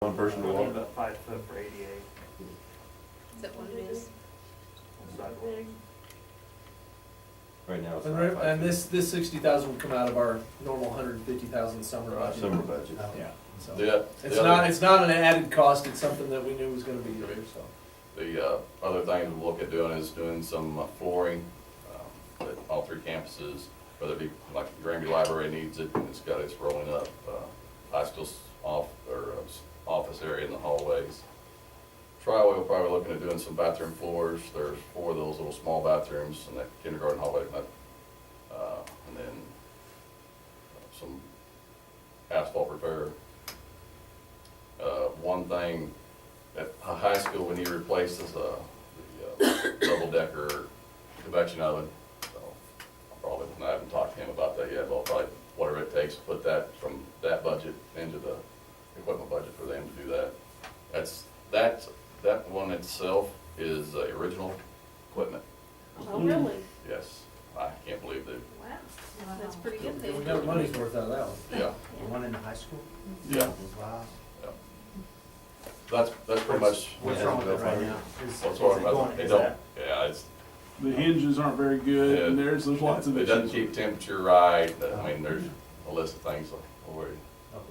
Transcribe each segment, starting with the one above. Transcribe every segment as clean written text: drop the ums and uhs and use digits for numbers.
One person to We'll need walk. about 5 foot for ADA Is that what it is? sidewalks. Right now it's And, not re- 5 and feet. this 60,000 would come out of our normal 150,000 summer budget. Summer budget. Yeah, so. The It's not an added cost, it's something that we knew was gonna be there, so. The other thing we'll look at doing is doing some flooring at all three campuses, whether it be like Granby Library needs it, and it's got its rolling up, high school office area in the hallways. Triway will probably looking at doing some bathroom floors. There's 4 of those little small bathrooms in that kindergarten hallway, and then some asphalt repair. One thing at high school we need to replace is the double decker convection oven. So I haven't talked to him about that yet, but I'll probably, whatever it takes to put that from that budget into the equipment budget for them to do that. That one itself is original equipment. Oh, really? Yes, I can't believe that, Wow, that's pretty good We then. got money's worth out of that one. yeah, The one in the high school? yeah. Wow. That's pretty much. What's wrong with it right now? What's wrong Is it about going, it? They is don't, that, yeah, it's, The hinges aren't very good, and there's lots of it issues. doesn't keep temperature right. I mean, there's a list of things over it. okay.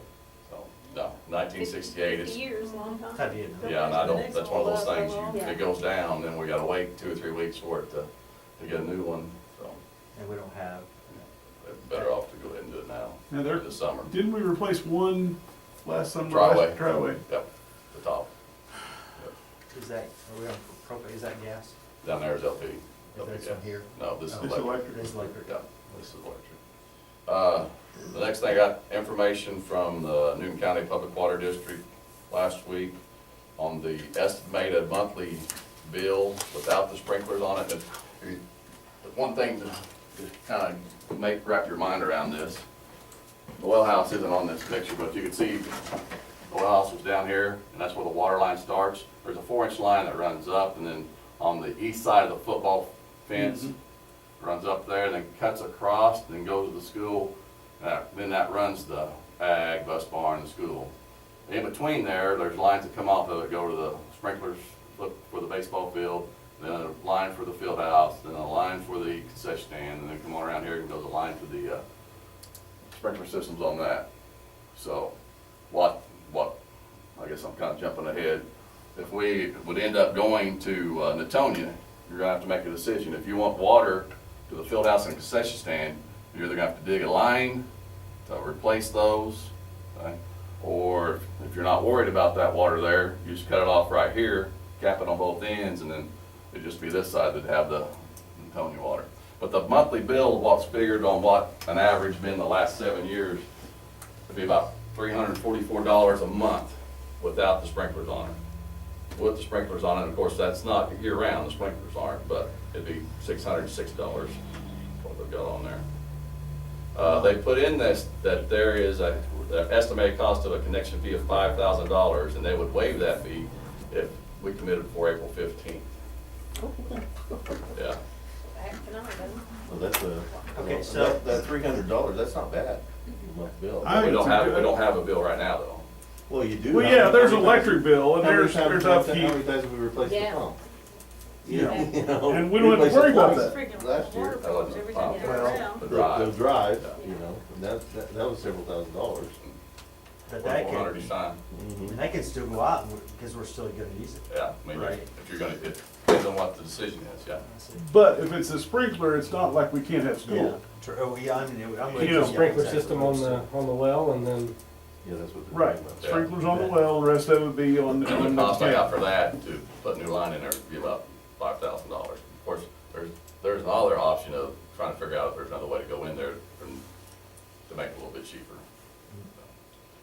So, no, 1968 is, 50 years, long time. That'd be it. yeah, and I don't, that's one of those things, if Yeah. it goes down, then we gotta wait 2 or 3 weeks for it to get a new one, so And we don't have, better off to go ahead and do it now, Now, there, this summer. didn't we replace one last summer? Triway. Triway. Yep, the top. is that, are we on propane, is that gas? Down there is LP. Is that yeah. from here? No, this is It's electric. electric. It is electric. Yeah, this is electric. The next thing, I got information from the Newton County Public Water District last week on the estimated monthly bill without the sprinklers on it. And the one thing to kind of wrap your mind around this, the well house isn't on this picture, but you can see the well house was down here, and that's where the water line starts. There's a 4-inch line that runs up, and then on the east side of the football fence, runs up there, then cuts across, then goes to the school. Then that runs the ag, bus barn, the school. In between there's lines that come off of it, go to the sprinklers for the baseball field, then a line for the field house, then a line for the concession stand, and then come on around here and goes a line to the sprinkler systems on that. So what, I guess I'm kind of jumping ahead. If we would end up going to Natonia, you're gonna have to make a decision. If you want water to the field house and concession stand, you're either gonna have to dig a line to replace those, okay? Or if you're not worried about that water there, you just cut it off right here, cap it on both ends, and then it'd just be this side that'd have the Natonia water. But the monthly bill, what's figured on what an average been the last 7 years, would be about $344 a month without the sprinklers on it. With the sprinklers on it, of course, that's not year-round, the sprinklers aren't, but it'd be $606, what they've got on there. They put in this, that there is the estimated cost of a connection fee of $5,000, and they would waive that fee if we committed before April 15th. Yeah, Back tonight, doesn't it? Well, that's Okay, so- that $300, that's not bad. Month bill. I we think don't it's a have, good- we don't have a bill right now, though. Well, you do. Well, How yeah, many- there's how an many electric bill, and times- there's how many upkeep. times have we replaced the Yeah. pump? Yeah. You know, And we don't have to replaced worry the about pump that. Freaking Last year. water bills every time you turn Well, around. The The drive. drive, Yeah. you know, and that was several $1,000s. but that 400 can, each time. and that can still go out because we're still gonna use it. Yeah, I mean, Right. if you're gonna, it depends on what the decision is, yeah. But if it's a sprinkler, it's not like we can't have school. Oh, yeah, I mean, I'm with You you. know, Yeah, Sprinkler exactly. system on the well, and then Yeah, that's what they're Right, talking about. Yeah. sprinklers on the well, the rest of it would be on the. And the cost I got tap. for that, to put a new line in there, would be about $5,000. Of course, there's another option of trying to figure out if there's another way to go in there to make it a little bit cheaper.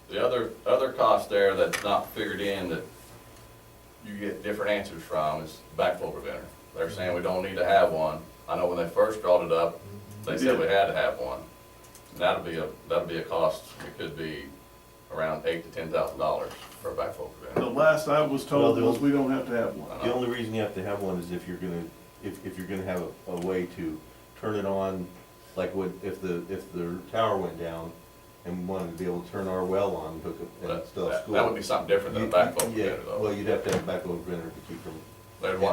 The other cost there that's not figured in that you get different answers from is backflow preventer. They're saying we don't need to have one. I know when they first brought it up, they said we had to have one. That'll be a cost, it could be around $8,000 to $10,000 for a backflow The preventer. last I was told Well, was we don't have to have one. The only reason you have to have one is if you're gonna have a way to turn it on, like if the tower went down and wanted to be able to turn our well on, hook up and That, still that school. that would be something different than a backflow Yeah, preventer though. well, you'd have to have a backflow preventer to keep from,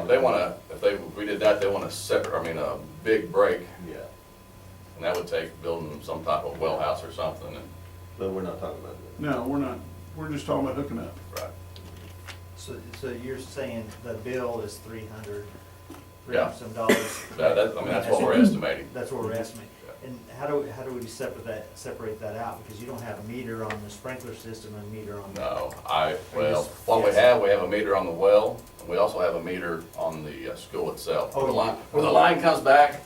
They wanna, if we did that, they want a separate, I mean, a big break, yeah, and that would take building some type of well house or something, and, but we're not talking about that. No, we're not, we're just talking about hooking up. right. So you're saying the bill is 300 Yeah. some dollars? I mean, that's what we're estimating. That's what we're estimating. And how do we separate that out? Because you don't have a meter on the sprinkler system and a meter on the. No, Or well, just- what we yes. have a meter on the well, and we also have a meter on the school itself. Oh, Where the line comes back,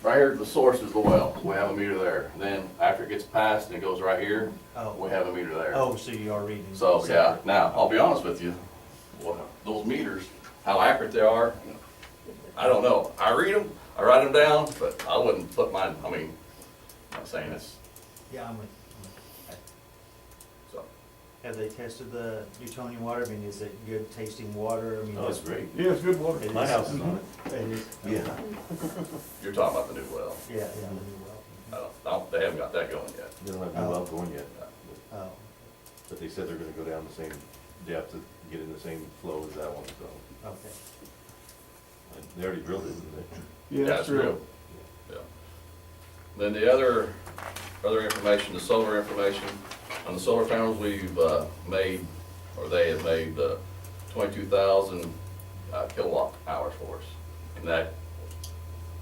right here, the source is the well, we have a meter there. Then after it gets passed and it goes right here, we Oh, have a meter there. oh, so you are reading. So, yeah, separate. now, I'll be honest with you, those meters, how accurate they are, I don't know. I read them, I write them down, but I wouldn't put mine, I mean, I'm not saying it's, Yeah, I'm with. so. Have they tested the Newtonian water? I mean, is it good tasting water? I mean, Oh, it's great. Yeah, it's good water. It My is. house is on it. It is. Yeah. You're talking about the new well. Yeah, yeah, the new well. They haven't got that going yet. They don't have no well going yet, Oh, but they said they're gonna go down the same depth to get in the same flow as that one, so. okay. And they already drilled it, didn't they? Yeah, that's it's true. real. Yeah. Then the other information, the solar information, on the solar panels, we've made, or they have made 22,000 kilowatt hours for us. And that,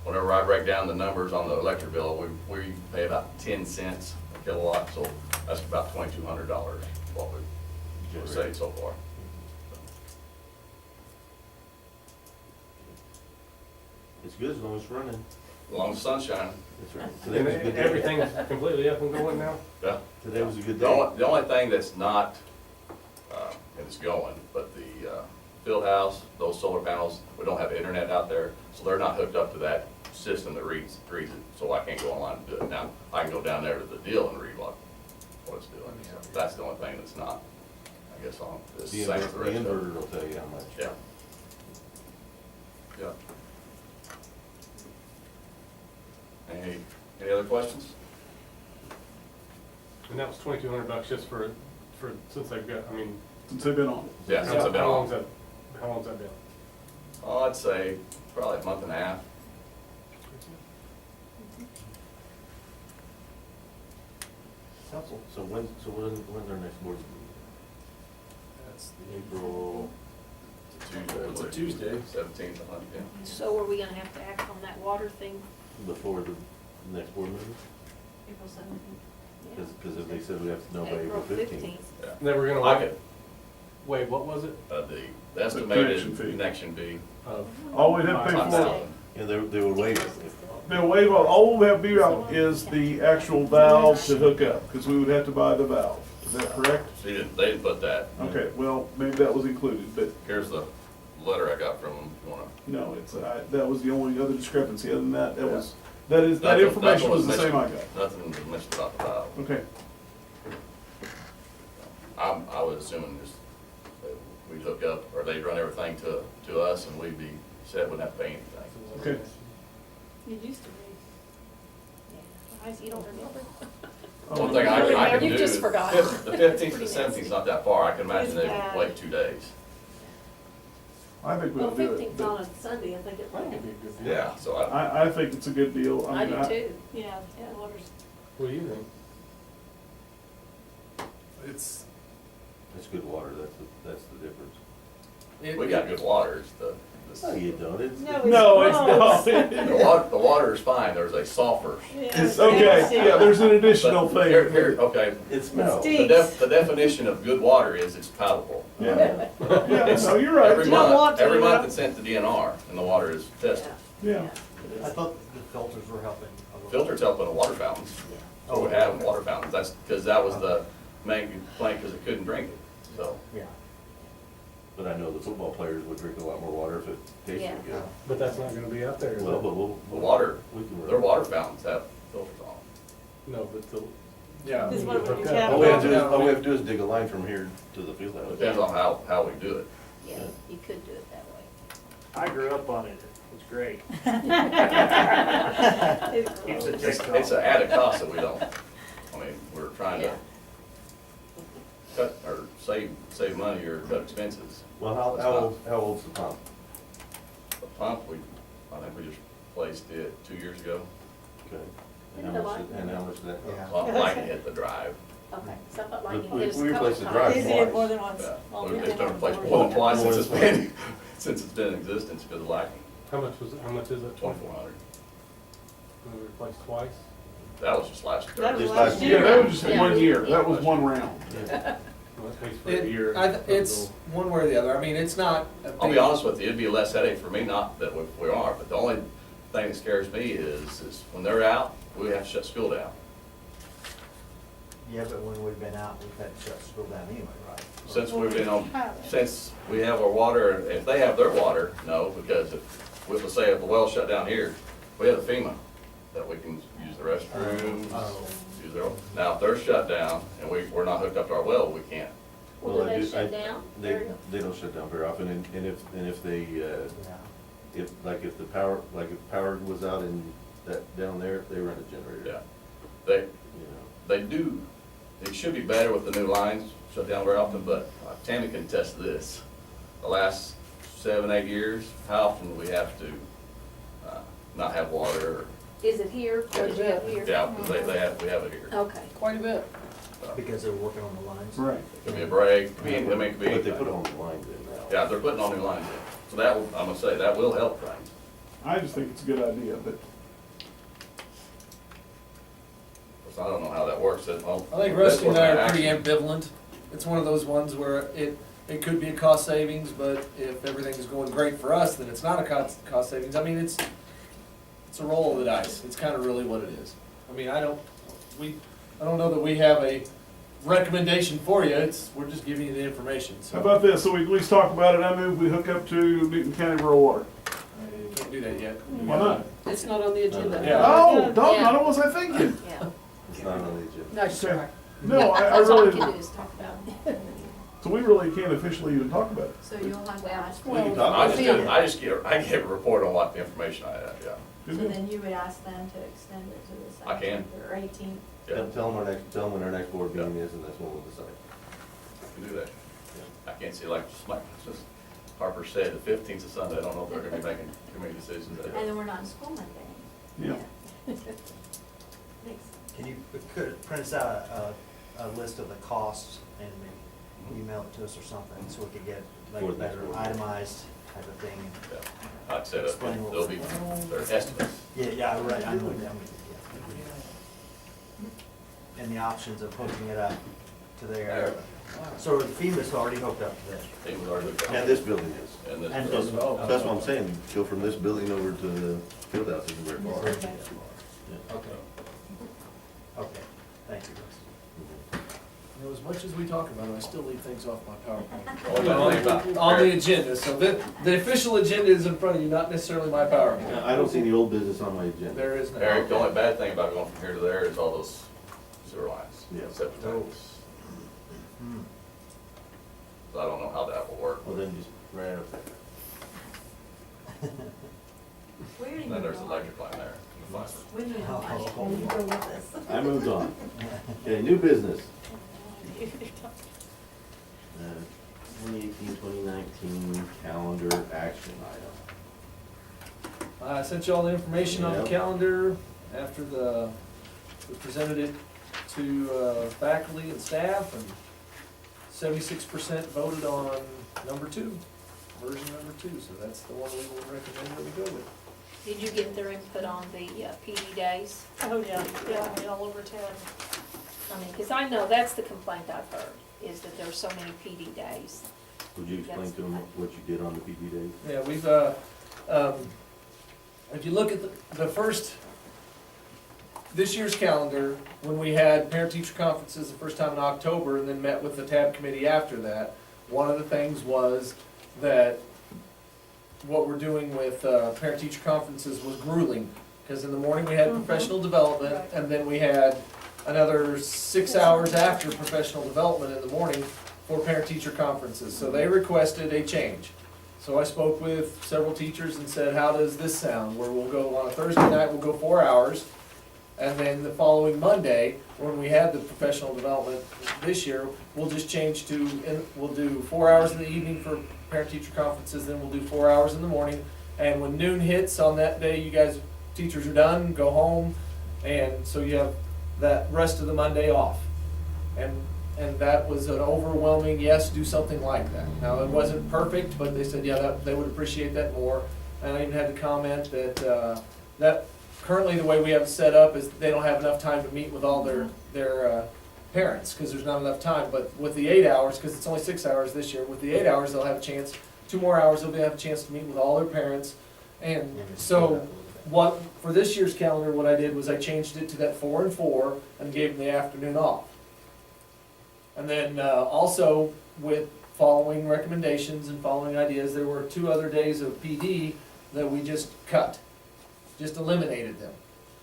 whenever I break down the numbers on the electric bill, we pay about 10 cents a kilowatt, so that's about $2,200 what we've saved so far. It's good as long as it's running. As long as the sun's shining. That's right. Today and was a good day. everything's completely up and going now? Yeah. Today was a good The day. only thing that's not, and it's going, but the field house, those solar panels, we don't have internet out there, so they're not hooked up to that system that reads it, so I can't go online and do it. Now, I can go down there to the deal and read what it's doing, so that's the only thing that's not, I guess, on this The same as the rest of it. inverter will tell you how much. Yeah. Yeah. Any other questions? And that was $2,200 just for, since I've got, I mean. Since they've been on. Yeah, since I've been How on. long's that been? Oh, I'd say probably a month and a half. Helpful. So when's our next board meeting? That's April, It's a Tuesday. 17th, yeah. So are we gonna have to act on that water thing? before the next board meeting? April 17th? Because if they said we have to know by April 15th. Yeah. And then we're gonna I wait, could, wait, what was it? the estimated connection fee. connection fee. Of All we'd have to pay for, $5,000. Yeah, they would waive it. they'll waive, all we have to be out is the actual valve to hook up, because we would have to buy the valve. Is that correct? They didn't put that. Okay, well, maybe that was included, but Here's the letter I got from them, if you wanna. no, that was the only other discrepancy. Other than that, that was, that That's information what was the same I mentioned. Nothing was mentioned about the valve. got. Okay, I was assuming just that we'd hook up, or they'd run everything to us, and we'd be set, wouldn't have to pay anything. okay. It used to be. Yeah. You don't remember? One thing I can do. You just forgot. The 15th to the 17th is not that far, I can imagine they would wait 2 days. I think Well, we'll do 15th it. on a Sunday, I think it I think will. it'd be a good deal. Yeah, so I think it's a good deal. I mean, do too. Yeah, water's. What do you think? It's, It's good water, that's the difference. we got good water, No, you don't, it's. No, it's not. the water is fine, there's a sulfur. It's okay, yeah, there's an additional But thing. okay, It smells. the definition of good water is it's potable. Yeah, yeah, no, you're right. Every You don't want month, to, it's sent to DNR, and the water is tested. Yeah. I thought the filters were helping a little. Filters help in the water fountains. So we have water fountains, that's, because that was the main complaint, because it couldn't drink it, so. Yeah. But I know the football players would drink a lot more water if it tasted Yeah. good. But that's not gonna be out there, is Well, it? but we'll. The water, We can. their water fountains have filters on No, but the. yeah. This one would be Okay. All we have to do is, all we have to do is dig a line from here to the field them. house. Depends on how we do it. Yeah, you could do it that way. I grew up on it. It's great. It's It's a It's an added cost that we don't I mean, we're trying to Yeah. cut, or save money or cut expenses. Well, how old's the pump? The pump, I think we just placed it 2 years ago. Okay. Didn't And the how much, light- and how much did that cost? Yeah. Well, Lightning hit the drive. Okay, so I thought like We- you did us we a couple replaced the times. drive Is twice. it more than once? Yeah, Well, it's yeah. been replaced more than twice since it's been, since it's been in existence because of Lightning, How much is it? 2,400. We replaced twice? That was just last year. That was Just last last Yeah, year. that was just Yeah. 1 year, that was one round. Well, it pays for a year. It's one way or the other. I mean, it's not. a I'll be big- honest with you, it'd be a less headache for me, not that we are, but the only thing that scares me is when they're out, we have to shut school down. Yeah, but when we've been out, we've had to shut school down anyway, right? Since we've been on, Have it. since we have our water, if they have their water, no, because if, let's say if the well shut down here, we have the FEMA, that we can use the restrooms, Oh. use their, now if they're shut down and we're not hooked up to our well, we can't. Well, do I they do- shut down? They don't shut down very often, and if they, Yeah. if the power was out in down there, they run a generator. Yeah. They, You they do, it should be better with the new lines, shut down very often, but Tammy can attest to this. The last 7, 8 years, how often do we have to, not have water or, Is it here? Or is it here? yeah, 'cause we have it here. Okay. Quite a bit. Because they're working on the lines. Right. Could be a break, could be, I mean, it could be know, but they put anything. on the lines in now. Yeah, they're putting all new lines in. So that, I'm gonna say, that will help things. I just think it's a good idea, but So I don't know how that works. Well, I think that's Rusty and what I my are pretty action- ambivalent. It's one of those ones where it could be a cost savings, but if everything is going great for us, then it's not a cost savings. I mean, it's a roll of the dice. It's kind of really what it is. I mean, I don't know that we have a recommendation for you. We're just giving you the information, so. how about this, so we at least talk about it, I move we hook up to Newton County Rural Water. I can't do that yet. Why not? It's not on the agenda. Yeah. Oh, doggone, Yeah. what was I thinking? Yeah. It's not on the agenda. No, sir. No, I That's all we really, can do is talk about it. so we really can't officially even talk about it. So you'll have to ask. We can Well, talk I about just it. I give a report on what the information I have, yeah. Good So deal. then you would ask them to extend it to the I can. 17th or 18th. Yeah, Tell them when our next board meeting is, and that's when we'll decide. I can do that. I can't see, like just Harper said, the 15th is Sunday, I don't know if they're gonna be making too many decisions that And day. then we're not in school Monday. Yeah. Thanks. Can you, print us out a list of the costs and maybe email it to us or something, so we could get like For a the next better board. itemized type of thing? Yeah. Like I said, Explain what- they'll be, their estimates. Yeah, right, I know, yeah. And the options of hooking it up to there. So the FEMA's already hooked up to this. They was already. And this building is. And this. And So this- That's what I'm saying, go from this building over to the field house isn't very far. Okay. Yeah. Okay. Okay, thank you, Russ. You know, as much as we talk about it, I still leave things off my PowerPoint. Only one thing about- On the agenda, so the official agenda is in front of you, not necessarily my PowerPoint. I don't see any old business on my agenda. There is Eric, the no. only bad thing about going from here to there is all those sewer lines. Yeah. Septic tanks. Hmm. So I don't know how that will work. Well, then just right up there. We already Then moved there's the on. electric line there. You'll find it. We moved on. Oh. You go with us. I moved on. Okay, new business. 2018, 2019 calendar action item. I sent you all the information on the Yep. calendar after we presented it to faculty and staff, and 76% voted on version number 2, so that's the one we will recommend that we go with. Did you get their input on the PD days? Oh, yeah, yeah, all over town. I mean, because I know that's the complaint I've heard, is that there's so many PD days. Would you explain to them what you did on the PD days? Yeah, we've, if you look at the first, this year's calendar, when we had parent-teacher conferences the first time in October and then met with the TAB committee after that, one of the things was that what we're doing with parent-teacher conferences was grueling, because in the morning we had professional development, Right. and then we had another 6 hours after professional development in the morning for parent-teacher conferences. So they requested a change. So I spoke with several teachers and said, how does this sound? Where we'll go on a Thursday night, we'll go 4 hours, And then the following Monday, when we had the professional development this year, we'll just change to, we'll do 4 hours in the evening for parent-teacher conferences, then we'll do 4 hours in the morning. And when noon hits on that day, you guys, teachers are done, go home, and so you have that rest of the Monday off. And that was an overwhelming, yes, do something like that. Now, it wasn't perfect, but they said, yeah, that, they would appreciate that more. And I even had to comment that, that currently the way we have it set up is they don't have enough time to meet with all their parents, because there's not enough time. But with the 8 hours, because it's only 6 hours this year, with the 8 hours, they'll have a chance, 2 more hours, they'll have a chance to meet with all their parents. And so, what, for this year's calendar, what I did was I changed it to that 4 and 4 and gave them the afternoon off. And then also with following recommendations and following ideas, there were 2 other days of PD that we just cut, just eliminated them.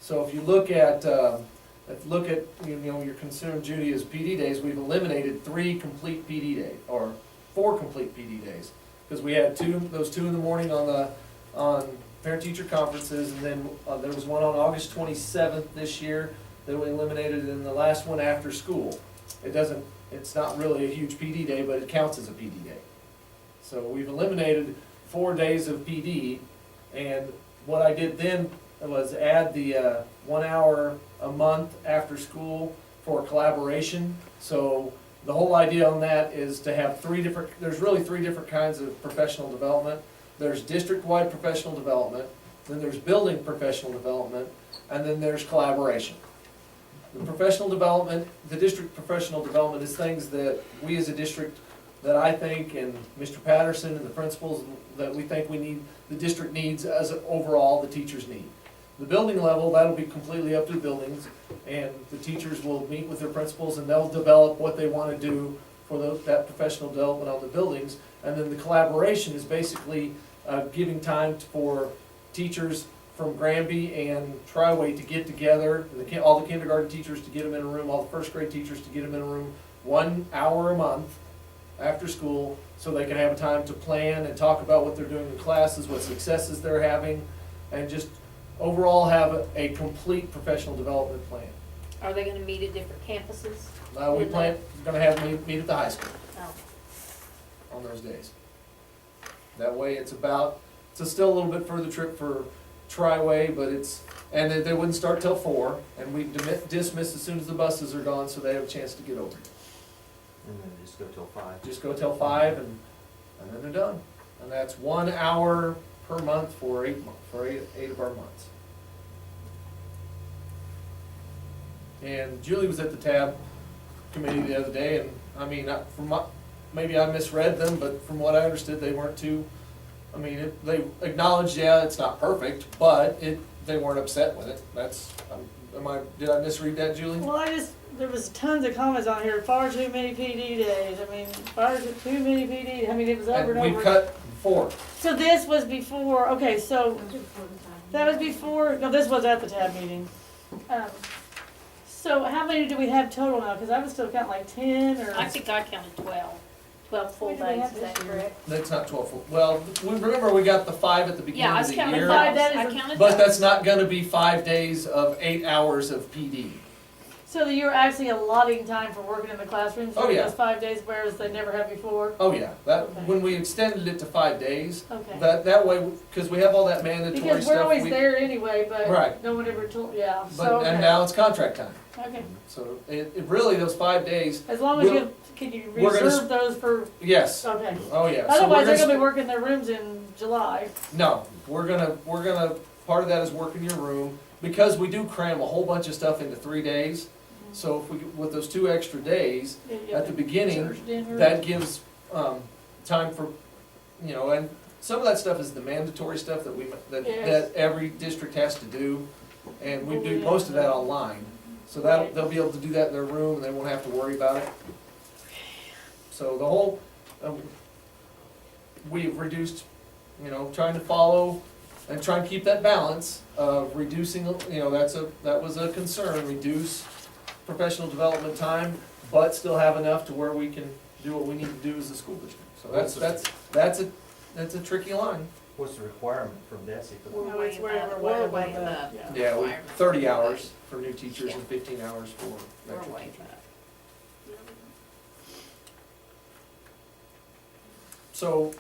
So if you look at, you know, your concern, Judy, is PD days, we've eliminated 3 complete PD days, or 4 complete PD days. Because we had those 2 in the morning on parent-teacher conferences, and then there was one on August 27th this year that we eliminated, and the last one after school. It's not really a huge PD day, but it counts as a PD day. So we've eliminated 4 days of PD, and what I did then was add the 1 hour a month after school for collaboration. So the whole idea on that is to have there's really 3 different kinds of professional development. There's district-wide professional development, then there's building professional development, and then there's collaboration. The professional development, the district professional development is things that we as a district, that I think, and Mr. Patterson and the principals, that we think the district needs as overall the teachers need. The building level, that'll be completely up to the buildings, and the teachers will meet with their principals and they'll develop what they want to do for that professional development on the buildings. And then the collaboration is basically giving time for teachers from Granby and Triway to get together, all the kindergarten teachers to get them in a room, all the first grade teachers to get them in a room, 1 hour a month after school, so they can have time to plan and talk about what they're doing in classes, what successes they're having, and just overall have a complete professional development plan. Are they gonna meet at different campuses? We plan, gonna have them meet at the high school Oh. on those days. That way it's still a little bit further trip for Triway, but and they wouldn't start till 4, and we dismiss as soon as the buses are gone, so they have a chance to get over. And then just go till 5. Just go till 5, and then they're done. And that's 1 hour per month for 8 of our months. And Julie was at the TAB committee the other day, and I mean, maybe I misread them, but from what I understood, they weren't too. I mean, they acknowledged, yeah, it's not perfect, but they weren't upset with it. Did I misread that, Julie? Well, there was tons of comments on here, far too many PD days, I mean, far too many PD, I mean, it was over and over. And we cut 4. So this was before, okay, so, that was before, no, this was at the TAB meeting. So how many do we have total now, cause I was still counting like 10 or? I think I counted 12 full What do we days, have is that this year? correct? That's not 12 full. Well, remember we got the 5 at the beginning Yeah, I of was the counting year. 5, That is I a- counted But those. that's not gonna be 5 days of 8 hours of PD. So that you're actually allotting time for working in the classrooms Oh, for yeah. those 5 days, whereas they never have before? Oh, yeah, Okay. when we extended it to 5 days, Okay. that way, because we have all that mandatory stuff. Because we're always there anyway, but Right. no one ever told, yeah, But, so, and okay. now it's contract time, Okay, so it really, those 5 days, as long as We'll- can you we're gonna reserve those for, yes, okay. oh, yeah. So Otherwise, they're we're gonna be working their rooms in July. No, we're gonna, part of that is working your room, because we do cram a whole bunch of stuff into 3 days. So if we, with those 2 extra days, at the beginning, Church dinner. that gives, time for, and some of that stuff is the mandatory stuff that Yes. every district has to do, and we Oh, do yeah. most of that online. So Right. they'll be able to do that in their room, and they won't have to worry about it. So the whole, we've reduced, trying to follow and try and keep that balance of reducing, that was a concern, reduce professional development time, but still have enough to where we can do what we need to do as a school district. So that's a tricky line. What's the requirement from DESI for We're that? No, it's way above- way we're above way that, above. yeah. Yeah, Requirement. 30 hours for new teachers and 15 hours for We're veteran way teachers. above. So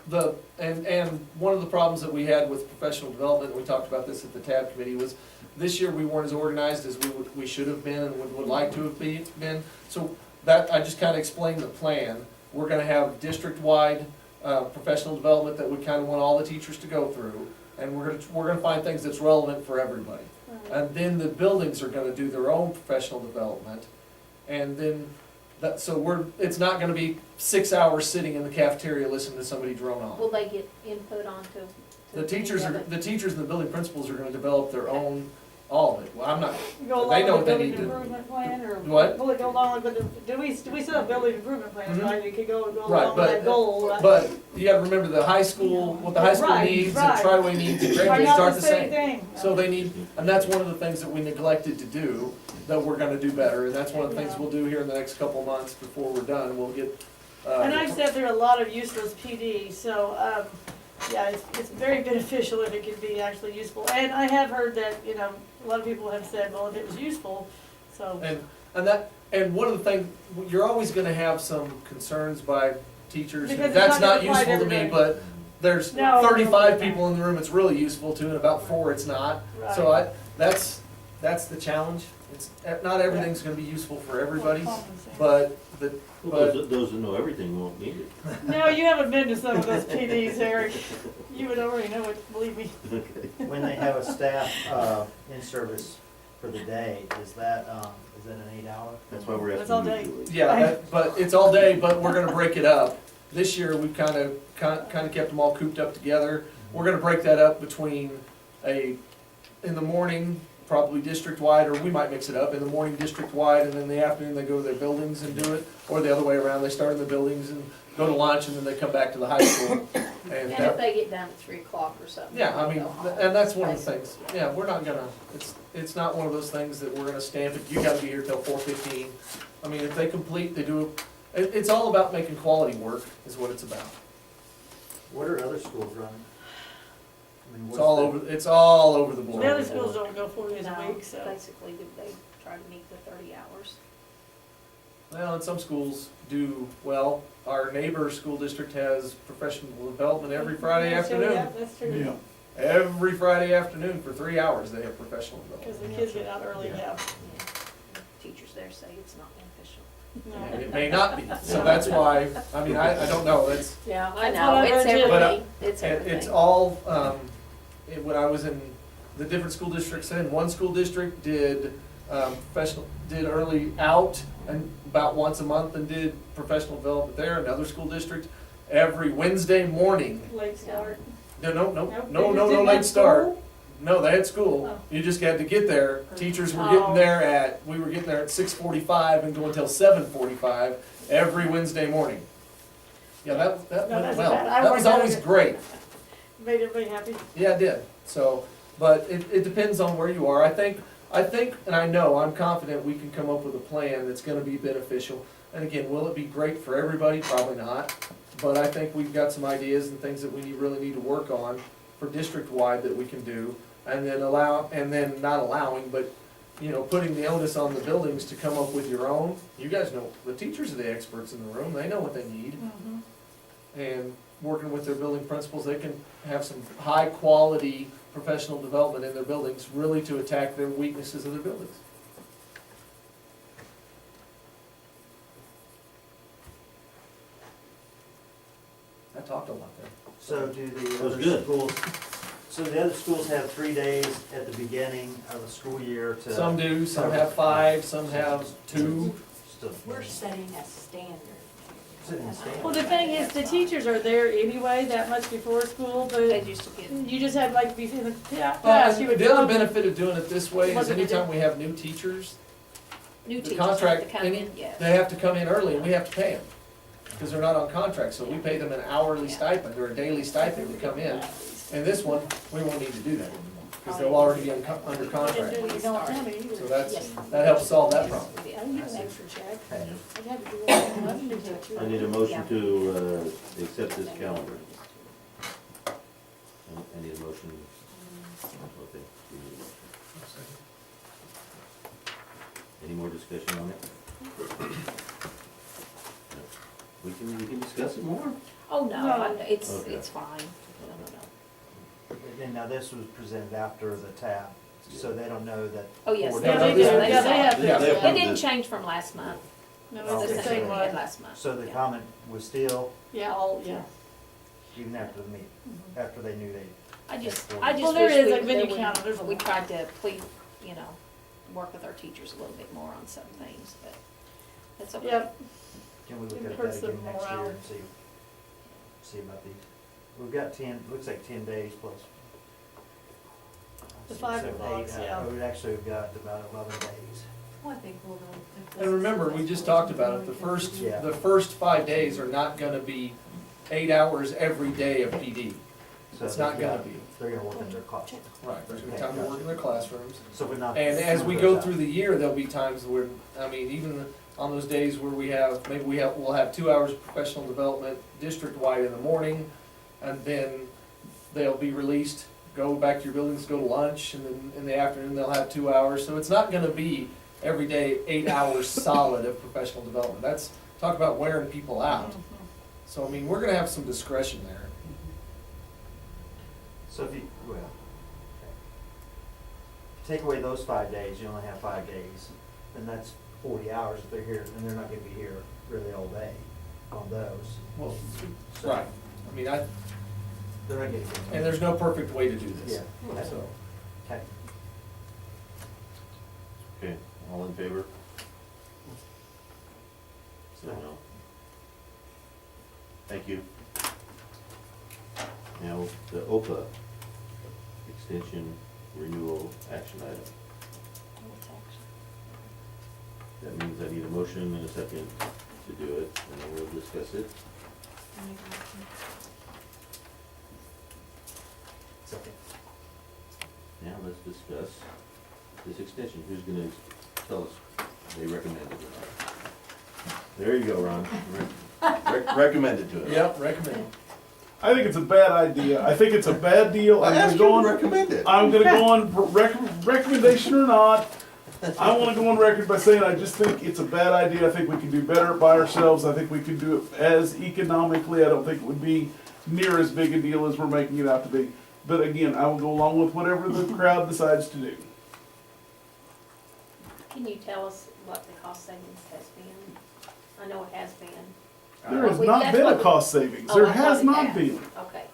and one of the problems that we had with professional development, and we talked about this at the TAB committee, was this year we weren't as organized as we should have been and would like to have been. So that, I just kind of explained the plan. We're gonna have district-wide, professional development that we kind of want all the teachers to go through. And we're gonna find things that's relevant for everybody. And then the buildings are gonna do their own professional development. And then, it's not gonna be 6 hours sitting in the cafeteria listening to somebody drone on. Will they get input onto? The teachers any are, of it? the teachers and the building principals are gonna develop their own, all of it. Well, I'm not, You go They along know with what they the building need to- improvement plan, or? What? Will it go along with the, do we still have building improvement plans, Mhm. right? You could go Right, along with that goal, right? but you gotta remember the high school, what the high school Right, needs and right. Triway needs and Grand Right, needs not aren't the the same same. thing. So they need, and that's one of the things that we neglected to do, that we're gonna do better, and that's one of the things Yeah. we'll do here in the next couple of months before we're done, we'll get, And I've sat through a lot of useless PD, so, yeah, it's very beneficial if it can be actually useful. And I have heard that, a lot of people have said, well, if it was useful, so. and one of the things, you're always gonna have some concerns by teachers, Because and it's that's not not gonna apply to useful to me, everybody. but there's No. 35 people in the room it's really useful to, and about 4 it's not. So Right. that's the challenge. It's, not everything's gonna be useful for everybody, Compensate. but Well, those that know everything won't need it. No, you haven't been to some of those PDs, Eric. You would already know it, believe me. When they have a staff, in service for the day, is that an 8 hour? That's why we're That's all asking day. you to do it. yeah, but it's all day, but we're gonna break it up. This year, we've kind of kept them all cooped up together. We're gonna break that up between in the morning, probably district-wide, or we might mix it up, in the morning district-wide, and then in the afternoon they go to their buildings and do it, or the other way around, they start in the buildings and go to lunch, and then they come back to the high school. And And if that, they get done at 3 o'clock or something. yeah, I they mean, go home, and that's one of the basically. things, yeah, we're not gonna, it's not one of those things that we're gonna stamp it, you gotta be here till 4:15. I mean, if they complete, they do, it's all about making quality work, is what it's about. What are other schools running? I mean, It's what's all over the The board. other schools don't go 4 days No, a week, so. basically, they try to meet the 30 hours. Well, and some schools do well. Our neighbor school district has professional development every Friday That's true, afternoon. yeah, that's true. Yeah. Every Friday afternoon for 3 hours, they have professional Because development. the kids get out early, yeah. Yeah. Teachers there say it's not beneficial. No. And it may not be, so that's why, I mean, I don't know, it's, Yeah, I That's know, what I it's heard too. everything, it's and everything. it's all, when I was in the different school districts, in one school district did, did early out and about once a month and did professional development there. Another school district, every Wednesday morning. Late start. No, Nope, they just no didn't late have start. school? No, they had school. Oh. You just had to get there. Teachers were Oh. getting there we were getting there at 6:45 and going till 7:45 every Wednesday morning. Yeah, that No, went that's well. bad. I That was worked always out- great. Made everybody happy. Yeah, it did. So, but it depends on where you are. I think, and I know, I'm confident we can come up with a plan that's gonna be beneficial. And again, will it be great for everybody? Probably not. But I think we've got some ideas and things that we really need to work on for district-wide that we can do. And then not allowing, but, putting the onus on the buildings to come up with your own. You guys know, the teachers are the experts in the room. They know what they need. And working with their building principals, they can have some high-quality professional development in their buildings, really to attack their weaknesses of their buildings. I talked a lot there. So do the That was other good. schools, so the other schools have 3 days at the beginning of the school year to? Some do, some have 5, some have 2. Still- We're setting a standard. Sitting and standing. Well, the thing is, the teachers are there anyway, that much before school, They but used to get, you just had like be in the class, Well, you would the other come. benefit of doing it this way is What did they do? anytime we have new teachers, new the teachers have to contract, come in, yes. they have to come in early and we have to pay them. Because they're not on contract, so we pay them an hourly stipend or a daily stipend to come in. And this one, we won't need to do that, because they'll already be under contract. You don't tell me either. So Yes. that helps solve that problem. Yes, we I did. didn't get an extra check. I'd have to do it on Monday to- I need a motion to, accept this calendar. I need a motion. Okay, we need a motion. Any more discussion on it? No. We can discuss it more. Oh, no, No. it's, Okay. it's fine. No. And now this was presented after the tap, so they don't know that. Oh, yes, 4 they Yeah, days- they do, do. yeah, they have Yeah. to. It approved didn't it. change from last month. No, It's it's the the same same we had one. last month. So the Yeah. comment was still, Yeah, all, yeah. even after the meet, after they knew they. I just Well, wish there is, we, like, Vinnie that County, there's a we lot. tried to please, you know, work with our teachers a little bit more on some things, but that's okay. Yep, Can we look It at hurts that the again next year morale. and see about these? We've got 10, looks like 10 days plus. The 6, 7, 5 o'clocks, 8, yeah. We actually have got about 11 days. Well, I think we'll know. if this And remember, is we just talked about it, Yeah. the first 5 days are not gonna be 8 hours every day of PD. So It's not they've gonna got- be. They're gonna work in their class. Right, there's gonna be time to work in their classrooms. So we're not. And as we go through the year, there'll be times where, I mean, even on those days where we'll have 2 hours of professional development district-wide in the morning, and then they'll be released, go back to your buildings, go to lunch, and then in the afternoon, they'll have 2 hours. So it's not gonna be every day 8 hours solid of professional development. That's, talk about wearing people out. So, I mean, we're gonna have some discretion there. So if you, well, okay. Take away those 5 days, you only have 5 days, and that's 40 hours if they're here, and they're not gonna be here really all day on those. Well, So right, I mean, They're not getting. and there's no perfect way to do this. Yeah. So, Okay. Okay, all in favor? So no. Thank you. Now, the OPA extension renewal action item. That means I need a motion and a second to do it, and then we'll discuss it. Second. Now, let's discuss this extension. Who's gonna tell us they recommended it? There you go, Ron. Recommend it to us. yep, recommend. I think it's a bad idea. I think it's a bad deal. I I'm asked gonna go you to on, recommend it. I'm gonna go on recommendation or not. I wanna go on record by saying I just think it's a bad idea. I think we can do better by ourselves. I think we can do it as economically. I don't think it would be near as big a deal as we're making it out to be. But again, I will go along with whatever the crowd decides to do. Can you tell us what the cost savings has been? I know it has been. There has We- not that's been what a we- cost savings. Oh, There I has thought it not had. been. Okay,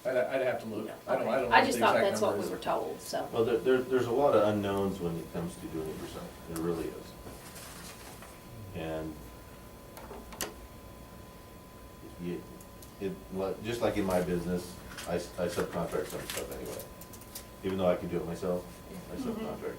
okay. I'd have to look. I don't know I what just the thought exact that's what number we is. were told, so. Well, there's a lot of unknowns when it comes to doing it yourself, there really is. And just like in my business, I subcontract some stuff anyway. Even though I can do it myself, I subcontract.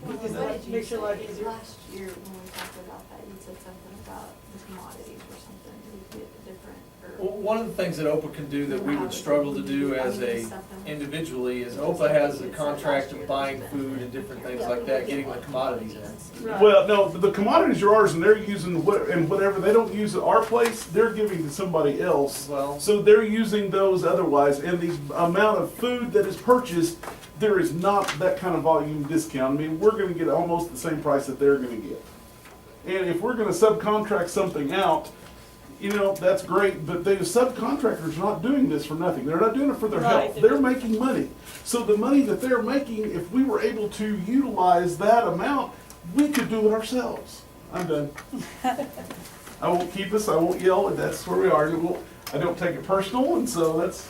Because That what did you makes your life say easier. last year when we talked about that, you said something about the commodities or something, you get different, or. Well, one of the things that OPA can do that we would struggle to do as a individually is OPA has a contract of buying food and different things like that, getting the commodities in. Right. Well, no, the commodities are ours and they're using whatever they don't use at our place, they're giving to somebody else. Well, So they're using those otherwise, and the amount of food that is purchased, there is not that kind of volume discount. I mean, we're gonna get almost the same price that they're gonna get. And if we're gonna subcontract something out, you know, that's great, but the subcontractors are not doing this for nothing. They're not doing it for their Right. health. They're making money. So the money that they're making, if we were able to utilize that amount, we could do it ourselves. I'm done. I won't keep us, I won't yell, and that's where we are. I don't take it personal, and so that's,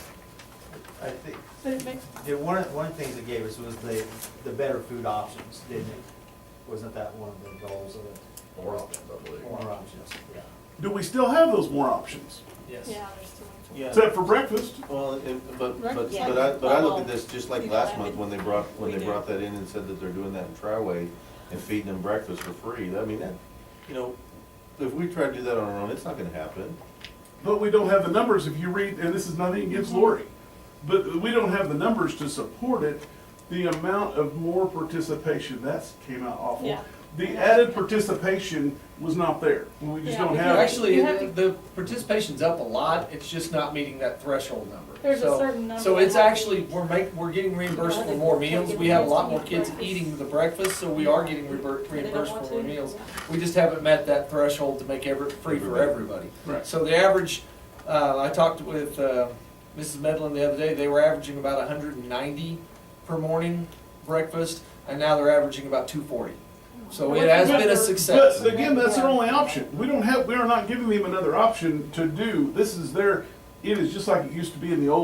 I think, But it makes, yeah, one of the things it gave us was the better food options, didn't it? Wasn't that one of the goals of it? More options, I believe. More options, yeah. do we still have those more options? yes. yeah, there's too much. Yeah. Except for breakfast. Well, Yeah. but I look at this just like You last know, month when they brought that in and said that they're doing that in Triway and feeding them breakfast for free. I mean, that, you know, if we try to do that on our own, it's not gonna happen. But we don't have the numbers, if you read, and this is nothing against Lori, but we don't have the numbers to support it. The amount of more participation, that's came out awful. Yeah. the added participation was not there. We just Yeah, don't because have. Actually, You have to- the participation's up a lot, it's just not meeting that threshold number. There's a So- certain number So that it's have to actually, we're getting reimbursed for more meals, we have a lot more kids eating the breakfast, so we are getting reimbursed want for more to. meals. We just haven't met that threshold to make free for everybody. Right. So the average, I talked with, Mrs. Medlin the other day, they were averaging about 190 per morning breakfast, and now they're averaging about 240. So it has been a success. But again, that's their only option. We are not giving them another option to do. This is their, it is just like it used to be in the old